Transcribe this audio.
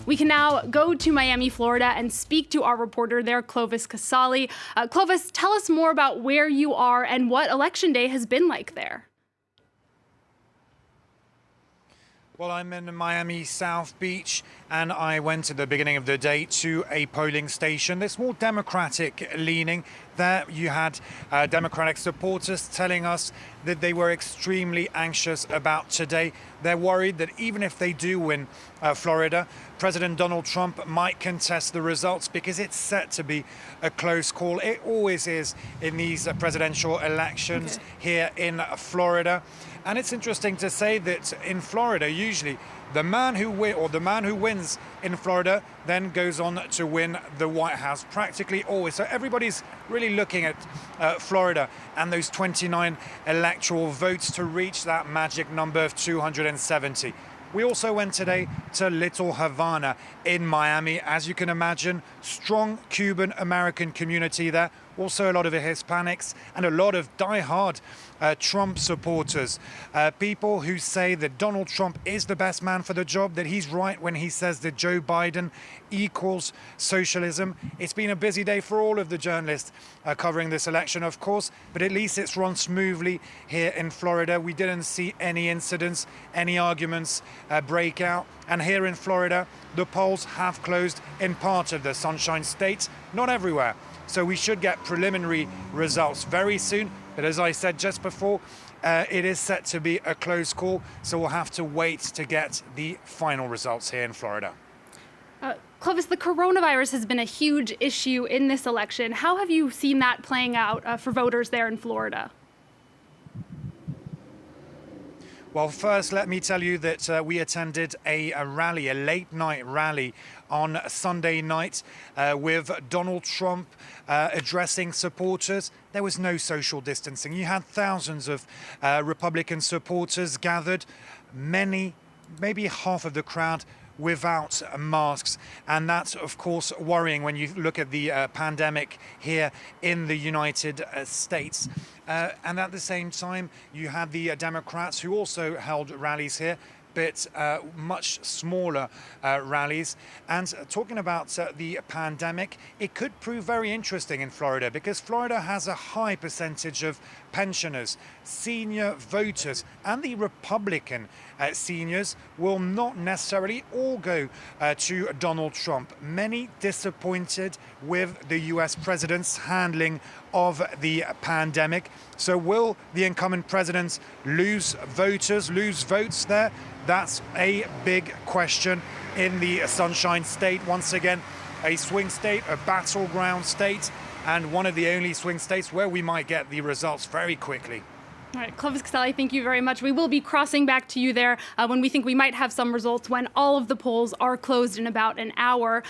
We can now go to Miami, Florida, and speak to our reporter there, Clovis Casali. Clovis, tell us more about where you are and what Election Day has been like there. Well, I'm in Miami South Beach, and I went at the beginning of the day to a polling station. There's more Democratic leaning. There you had Democratic supporters telling us that they were extremely anxious about today. They're worried that even if they do win Florida, President Donald Trump might contest the results because it's set to be a close call. It always is in these presidential elections here in Florida. And it's interesting to say that in Florida, usually the man who wins in Florida then goes on to win the White House, practically always. So everybody's really looking at Florida and those 29 electoral votes to reach that magic number of 270. We also went today to Little Havana in Miami. As you can imagine, strong Cuban-American community there. Also a lot of Hispanics and a lot of die-hard Trump supporters. People who say that Donald Trump is the best man for the job, that he's right when he says that Joe Biden equals socialism. It's been a busy day for all of the journalists covering this election, of course, but at least it's run smoothly here in Florida. We didn't see any incidents, any arguments break out. And here in Florida, the polls have closed in part of the Sunshine State, not everywhere. So we should get preliminary results very soon. But as I said just before, it is set to be a close call. So we'll have to wait to get the final results here in Florida. Clovis, the coronavirus has been a huge issue in this election. How have you seen that playing out for voters there in Florida? Well, first, let me tell you that we attended a rally, a late-night rally on Sunday night with Donald Trump addressing supporters. There was no social distancing. You had thousands of Republican supporters gathered, many, maybe half of the crowd, without masks. And that's, of course, worrying when you look at the pandemic here in the United States. And at the same time, you had the Democrats who also held rallies here, but much smaller rallies. And talking about the pandemic, it could prove very interesting in Florida because Florida has a high percentage of pensioners, senior voters, and the Republican seniors will not necessarily all go to Donald Trump. Many disappointed with the US president's handling of the pandemic. So will the incumbent president lose voters, lose votes there? That's a big question in the Sunshine State. Once again, a swing state, a battleground state, and one of the only swing states where we might get the results very quickly. All right, Clovis Casali, thank you very much. We will be crossing back to you there when we think we might have some results when all of the polls are closed in about an hour.